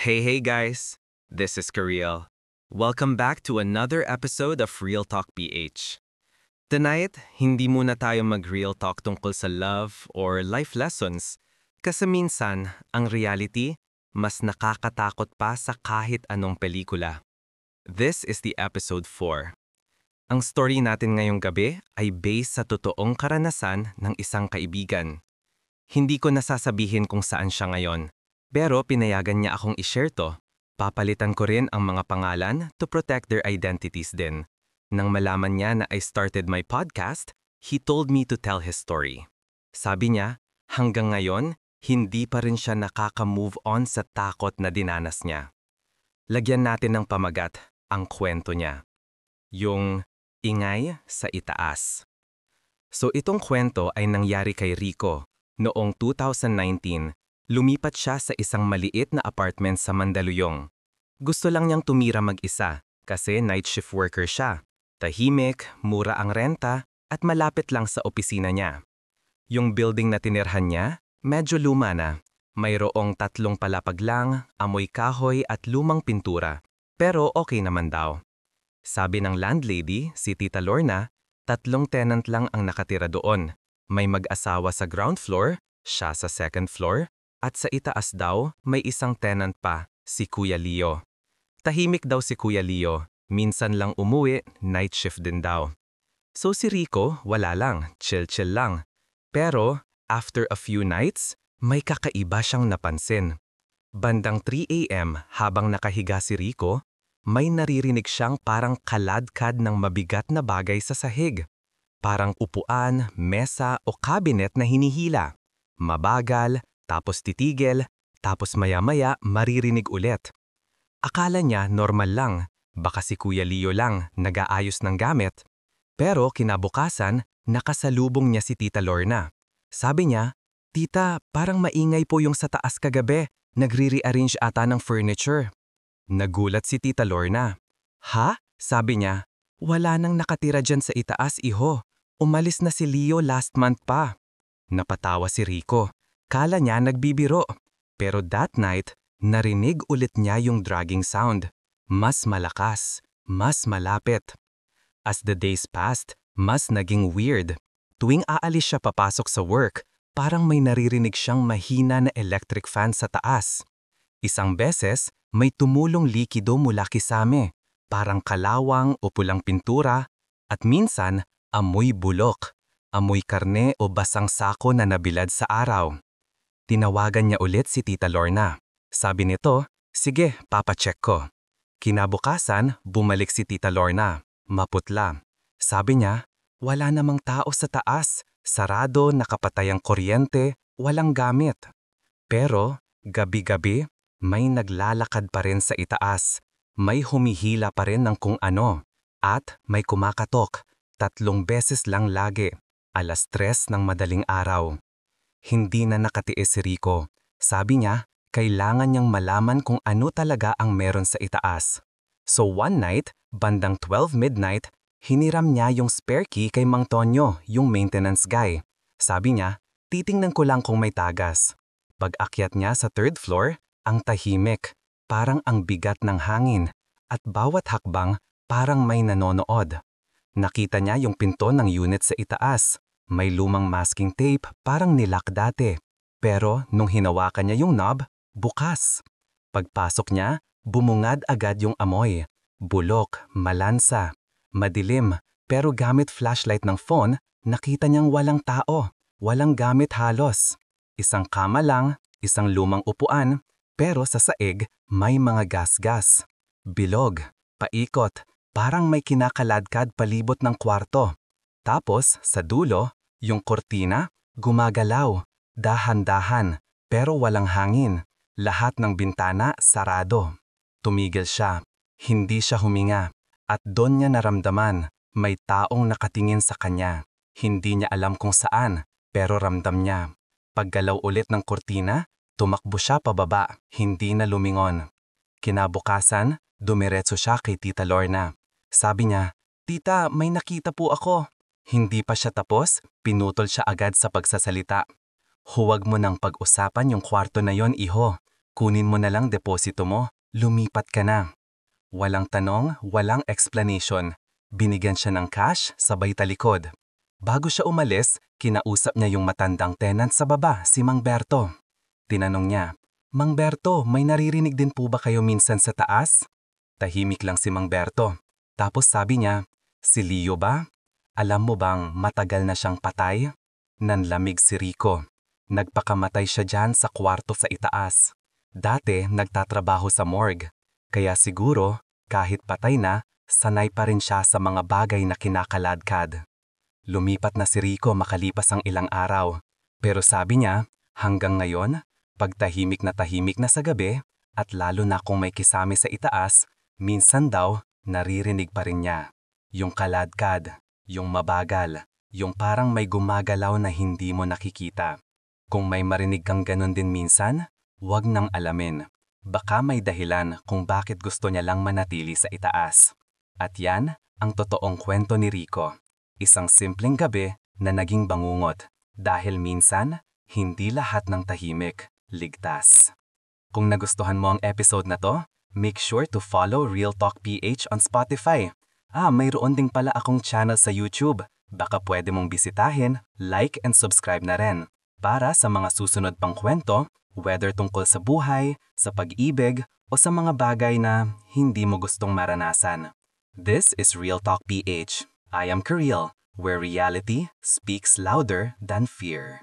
Hey guys, this is Kiriel. Welcome back to another episode of Real Talk PH. Tonight, hindi muna tayo mag-real talk tungkol sa love or life lessons kasi minsan, ang reality, mas nakakatakot pa sa kahit anong pelikula. This is the episode 4. Ang story natin ngayong gabi ay based sa totoong karanasan ng isang kaibigan. Hindi ko nasasabihin kung saan siya ngayon, pero pinayagan niya akong i-share to. Papalitan ko rin ang mga pangalan to protect their identities din. Nang malaman niya na I started my podcast, he told me to tell his story. Sabi niya, hanggang ngayon, hindi pa rin siya nakaka-move on sa takot na dinanas niya. Lagyan natin ng pamagat ang kwento niya. Yung ingay sa itaas. So itong kwento ay nangyari kay Rico. Noong 2019, lumipat siya sa isang maliit na apartment sa Mandaluyong. Gusto lang niyang tumira mag-isa kasi night shift worker siya. Tahimik, mura ang renta at malapit lang sa opisina niya. Yung building na tinirhan niya, medyo luma na. Mayroong 3 palapag lang, amoy kahoy at lumang pintura. Pero okay naman daw. Sabi ng landlady, si Tita Lorna, 3 tenant lang ang nakatira doon. May mag-asawa sa ground floor, siya sa second floor, at sa itaas daw may isang tenant pa, si Kuya Leo. Tahimik daw si Kuya Leo, minsan lang umuwi, night shift din daw. So si Rico, wala lang, chill-chill lang. Pero after a few nights, may kakaiba siyang napansin. Bandang 3 AM habang nakahiga si Rico, may naririnig siyang parang kaladkad ng mabigat na bagay sa sahig. Parang upuan, mesa o cabinet na hinihila. Mabagal, tapos titigil, tapos maya-maya maririnig ulit. Akala niya normal lang, baka si Kuya Leo lang nag-aayos ng gamit. Pero kinabukasan, nakasalubong niya si Tita Lorna. Sabi niya, "Tita, parang maingay po yung sa taas kagabi, nagre-rearrange ata ng furniture." Nagulat si Tita Lorna. "Ha?" Sabi niya, "Wala nang nakatira dyan sa itaas, iho. Umalis na si Leo last month pa." Napatawa si Rico. Kala niya nagbibiro. Pero that night, narinig ulit niya yung dragging sound. Mas malakas, mas malapit. As the days passed, mas naging weird. Tuwing aalis siya papasok sa work, parang may naririnig siyang mahina na electric fan sa taas. Isang beses, may tumulong likido mula kisame, parang kalawang o pulang pintura, at minsan, amoy bulok, amoy karne o basang sako na nabilad sa araw. Tinawagan niya ulit si Tita Lorna. Sabi nito, "Sige, papacheck ko." Kinabukasan, bumalik si Tita Lorna. Maputla. Sabi niya, "Wala namang tao sa taas, sarado, nakapatay ang kuryente, walang gamit." Pero, gabi-gabi, may naglalakad pa rin sa itaas. May humihila pa rin ng kung ano. At may kumakatok. 3 beses lang lagi. 3:00 ng madaling araw. Hindi na nakatiis si Rico. Sabi niya, kailangan niyang malaman kung ano talaga ang meron sa itaas. So one night, bandang 12 midnight, hiniram niya yung spare key kay Mang Tonyo, yung maintenance guy. Sabi niya, titingnan ko lang kung may tagas. Pag-akyat niya sa 3rd floor, ang tahimik, parang ang bigat ng hangin, at bawat hakbang parang may nanonood. Nakita niya yung pinto ng unit sa itaas. May lumang masking tape, parang nilock dati. Pero nung hinawakan niya yung knob, bukas. Pagpasok niya, bumungad agad yung amoy. Bulok, malansa, madilim, pero gamit flashlight ng phone, nakita niyang walang tao, walang gamit halos. Isang kama lang, isang lumang upuan, pero sa saig may mga gas-gas. Bilog, paikot, parang may kinakaladkad palibot ng kwarto. Tapos, sa dulo, yung kortina, gumagalaw, dahan-dahan, pero walang hangin. Lahat ng bintana sarado. Tumigil siya. Hindi siya huminga. At doon niya naramdaman, may taong nakatingin sa kanya. Hindi niya alam kung saan, pero ramdam niya. Paggalaw ulit ng kortina, tumakbo siya pababa, hindi na lumingon. Kinabukasan, dumiretso siya kay Tita Lorna. Sabi niya, "Tita, may nakita po ako." Hindi pa siya tapos, pinutol siya agad sa pagsasalita. "Huwag mo nang pag-usapan yung kwarto na yon, iho. Kunin mo na lang deposito mo, lumipat ka na. Walang tanong, walang explanation. Binigyan siya ng cash, sabay talikod. Bago siya umalis, kinausap niya yung matandang tenant sa baba, si Mang Berto. Tinanong niya, Mang Berto, may naririnig din po ba kayo minsan sa taas? Tahimik lang si Mang Berto. Tapos sabi niya, si Leo ba? Alam mo bang matagal na siyang patay? Nanlamig si Rico. Nagpakamatay siya dyan sa kwarto sa itaas. Dati nagtatrabaho sa morgue. Kaya siguro, kahit patay na, sanay pa rin siya sa mga bagay na kinakaladkad. Lumipat na si Rico makalipas ang ilang araw. Pero sabi niya, hanggang ngayon, pag tahimik na sa gabi, at lalo na kung may kisame sa itaas, minsan daw, naririnig pa rin niya. Yung kaladkad, yung mabagal, yung parang may gumagalaw na hindi mo nakikita. Kung may marinig kang ganun din minsan, huwag nang alamin. Baka may dahilan kung bakit gusto niya lang manatili sa itaas. At yan ang totoong kwento ni Rico. Isang simpleng gabi na naging bangungot. Dahil minsan, hindi lahat ng tahimik, ligtas. Kung nagustuhan mo ang episode na to, make sure to follow Real Talk PH on Spotify. Mayroon ding pala akong channel sa YouTube. Baka pwede mong bisitahin, like and subscribe na rin. Para sa mga susunod pang kwento, whether tungkol sa buhay, sa pag-ibig, o sa mga bagay na hindi mo gustong maranasan. This is Real Talk PH. I am Kirill, where reality speaks louder than fear.